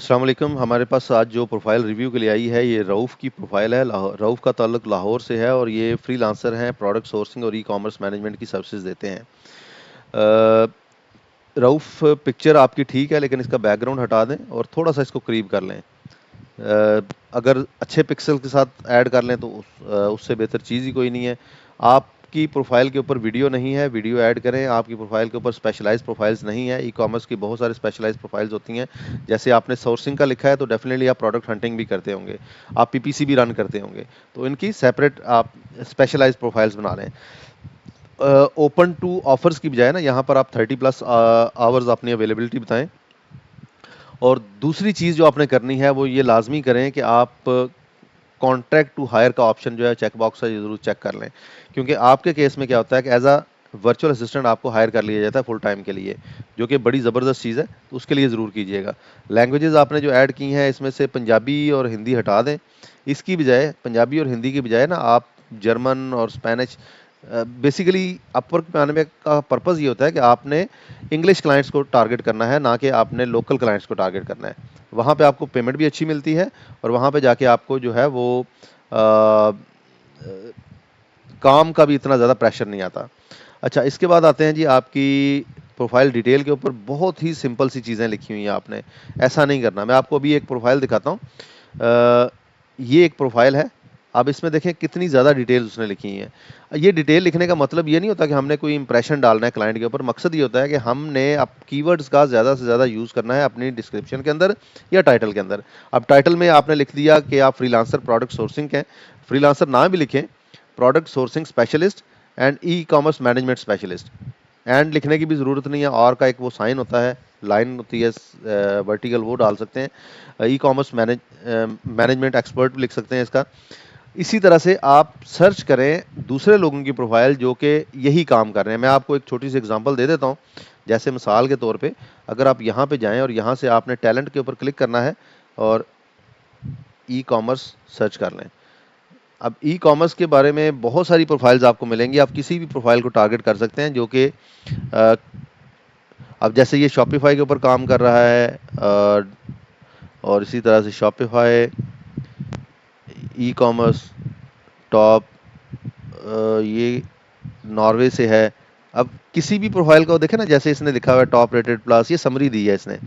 अस्सलाम वालेकुम। हमारे पास आज जो प्रोफ़ाइल रिव्यू के लिए आई है, ये रऊफ़ की प्रोफ़ाइल है। रऊफ़ का ताल्लुक लाहौर से है और ये फ्रीलांसर हैं, प्रोडक्ट सोर्सिंग और ई-कॉमर्स मैनेजमेंट की सर्विसेज देते हैं। अ, रऊफ़ पिक्चर आपकी ठीक है, लेकिन इसका बैकग्राउंड हटा दें और थोड़ा-सा इसको करीब कर लें। अगर अच्छे पिक्सल के साथ ऐड कर लें तो उससे बेहतर चीज़ ही कोई नहीं है। आपकी प्रोफ़ाइल के ऊपर वीडियो नहीं है, वीडियो ऐड करें। आपकी प्रोफ़ाइल के ऊपर स्पेशलाइज़्ड प्रोफ़ाइल्स नहीं है। ई-कॉमर्स की बहुत सारी स्पेशलाइज़्ड प्रोफ़ाइल्स होती हैं। जैसे आपने सोर्सिंग का लिखा है तो डेफ़िनिटली आप प्रोडक्ट हंटिंग भी करते होंगे। आप पीपीसी भी रन करते होंगे। तो इनकी सेपरेट आप स्पेशलाइज़्ड प्रोफ़ाइल्स बना लें। ओपन टू ऑफ़र्स की बजाय ना यहाँ पर आप 30 प्लस आवर्स अपनी अवेलेबिलिटी बताएँ। और दूसरी चीज़ जो आपने करनी है वो ये लाज़मी करें कि आप कॉन्ट्रैक्ट टू हायर का ऑप्शन जो है चेक बॉक्स है ये ज़रूर चेक कर लें। क्योंकि आपके केस में क्या होता है कि एज़ अ वर्चुअल असिस्टेंट आपको हायर कर लिया जाता है फुल टाइम के लिए, जो कि बड़ी ज़बरदस्त चीज़ है, तो उसके लिए ज़रूर कीजिएगा। लैंग्वेजेज़ आपने जो ऐड की हैं इसमें से पंजाबी और हिंदी हटा दें। इसकी बजाय पंजाबी और हिंदी की बजाय ना आप जर्मन और स्पेनिश बेसिकली अपवर्क पे आने में का पर्पज़ ये होता है कि आपने इंग्लिश क्लाइंट्स को टारगेट करना है, ना कि आपने लोकल क्लाइंट्स को टारगेट करना है। वहाँ पे आपको पेमेंट भी अच्छी मिलती है और वहाँ पे जाके आपको जो है वो काम का भी इतना ज़्यादा प्रेशर नहीं आता। अच्छा, इसके बाद आते हैं जी आपकी प्रोफ़ाइल डिटेल के ऊपर बहुत ही सिंपल सी चीज़ें लिखी हुई हैं आपने। ऐसा नहीं करना। मैं आपको अभी एक प्रोफ़ाइल दिखाता हूँ। ये एक प्रोफ़ाइल है। अब इसमें देखें कितनी ज़्यादा डिटेल्स उसने लिखी हैं। ये डिटेल लिखने का मतलब ये नहीं होता कि हमने कोई इंप्रेशन डालना है क्लाइंट के ऊपर। मकसद ये होता है कि हमने अब कीवर्ड्स का ज़्यादा से ज़्यादा यूज़ करना है अपनी डिस्क्रिप्शन के अंदर या टाइटल के अंदर। अब टाइटल में आपने लिख दिया कि आप फ्रीलांसर प्रोडक्ट सोर्सिंग के हैं। फ्रीलांसर ना भी लिखें, product sourcing specialist and ecommerce management specialist. And लिखने की भी ज़रूरत नहीं है। और का एक वो साइन होता है, लाइन होती है वर्टिकल, वो डाल सकते हैं। ई-कॉमर्स मैनेजमेंट एक्सपर्ट भी लिख सकते हैं इसका। इसी तरह से आप सर्च करें दूसरे लोगों की प्रोफाइल जो कि यही काम कर रहे हैं। मैं आपको एक छोटी सी एग्जांपल दे देता हूं। जैसे मिसाल के तौर पे अगर आप यहां पे जाएं और यहां से आपने टैलेंट के ऊपर क्लिक करना है और ई कॉमर्स सर्च कर लें। अब ई कॉमर्स के बारे में बहुत सारी प्रोफाइल्स आपको मिलेंगी। आप किसी भी प्रोफाइल को टारगेट कर सकते हैं जो कि अब जैसे ये शॉपिफाई के ऊपर काम कर रहा है और इसी तरह से शॉपिफाई ई कॉमर्स टॉप, ये नॉर्वे से है। अब किसी भी प्रोफाइल को देखें ना, जैसे इसने लिखा हुआ है टॉप रेटेड प्लस, ये समरी दी है इसने।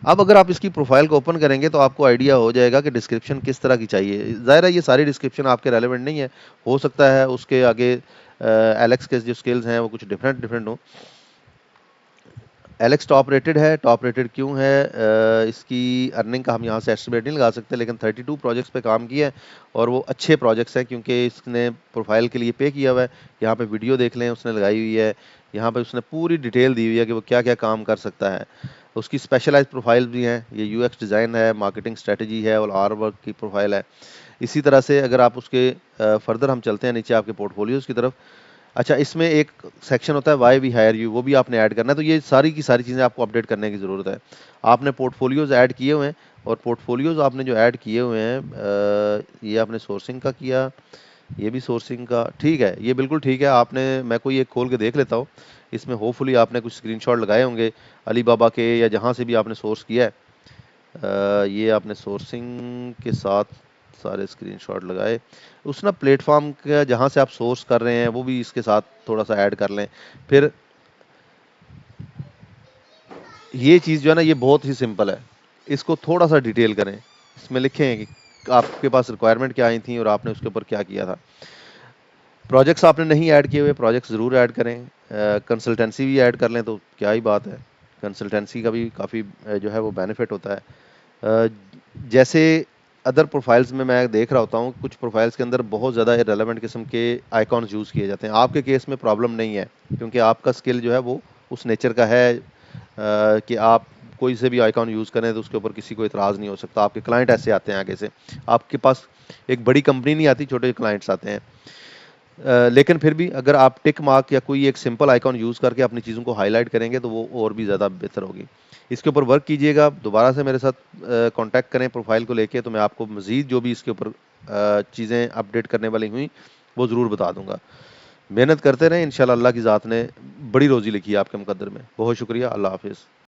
अब अगर आप इसकी प्रोफाइल को ओपन करेंगे तो आपको आइडिया हो जाएगा कि डिस्क्रिप्शन किस तरह की चाहिए। ज़ाहिर है ये सारी डिस्क्रिप्शन आपके रेलेवेंट नहीं है। हो सकता है उसके आगे एलेक्स के जो स्किल्स हैं वो कुछ डिफरेंट डिफरेंट हो। एलेक्स टॉप रेटेड है। टॉप रेटेड क्यों है? इसकी अर्निंग का हम यहाँ से एस्टिमेट नहीं लगा सकते, लेकिन 32 प्रोजेक्ट्स पे काम किया है और वो अच्छे प्रोजेक्ट्स हैं क्योंकि इसने प्रोफाइल के लिए पे किया हुआ है। यहाँ पे वीडियो देख लें उसने लगाई हुई है। यहाँ पे उसने पूरी डिटेल दी हुई है कि वो क्या क्या काम कर सकता है। उसकी स्पेशलाइज प्रोफाइल भी हैं। ये यूएक्स डिज़ाइन है, मार्केटिंग स्ट्रेटजी है और आर वर्क की प्रोफाइल है। इसी तरह से अगर आप उसके फर्दर हम चलते हैं नीचे आपके पोर्टफोलियोज़ की तरफ। अच्छा, इसमें एक सेक्शन होता है व्हाई वी हायर यू, वो भी आपने ऐड करना है। तो ये सारी की सारी चीज़ें आपको अपडेट करने की ज़रूरत है। आपने पोर्टफोलियोज़ ऐड किए हुए हैं और पोर्टफोलियोज़ आपने जो ऐड किए हुए हैं, ये आपने सोर्सिंग का किया, ये भी सोर्सिंग का ठीक है, ये बिल्कुल ठीक है। आपने, मैं कोई एक खोल के देख लेता हूँ। इसमें होपफुली आपने कुछ स्क्रीनशॉट लगाए होंगे अली बाबा के या जहाँ से भी आपने सोर्स किया है। ये आपने सोर्सिंग के साथ सारे स्क्रीनशॉट लगाए। उस ना प्लेटफॉर्म का जहाँ से आप सोर्स कर रहे हैं वो भी इसके साथ थोड़ा सा ऐड कर लें। फिर ये चीज़ जो है ना, ये बहुत ही सिंपल है। इसको थोड़ा सा डिटेल करें। इसमें लिखें कि आपके पास रिक्वायरमेंट क्या आई थी और आपने उसके ऊपर क्या किया था। प्रोजेक्ट्स आपने नहीं ऐड किए हुए, प्रोजेक्ट्स ज़रूर ऐड करें। कंसल्टेंसी भी ऐड कर लें तो क्या ही बात है। कंसल्टेंसी का भी काफ़ी जो है वो बेनिफिट होता है। अ, जैसे अदर प्रोफाइल्स में मैं देख रहा होता हूँ, कुछ प्रोफाइल्स के अंदर बहुत ज़्यादा इरेलेवेंट किस्म के आइकॉन्स यूज़ किए जाते हैं। आपके केस में प्रॉब्लम नहीं है क्योंकि आपका स्किल जो है वो उस नेचर का है कि आप कोई से भी आइकॉन यूज़ करें तो उसके ऊपर किसी को इतराज़ नहीं हो सकता। आपके क्लाइंट ऐसे आते हैं आगे से। आपके पास एक बड़ी कंपनी नहीं आती, छोटे क्लाइंट्स आते हैं। लेकिन फिर भी अगर आप टिक मार्क या कोई एक सिंपल आइकॉन यूज़ करके अपनी चीज़ों को हाईलाइट करेंगे तो वो और भी ज़्यादा बेहतर होगी। इसके ऊपर वर्क कीजिएगा। दोबारा से मेरे साथ कांटेक्ट करें प्रोफाइल को लेके, तो मैं आपको मज़ीद जो भी इसके ऊपर चीज़ें अपडेट करने वाली हुई वो ज़रूर बता दूंगा। मेहनत करते रहें, इंशाल्लाह अल्लाह की ज़ात ने बड़ी रोज़ी लिखी है आपके मुकद्दर में। बहुत शुक्रिया। अल्लाह हाफिज़।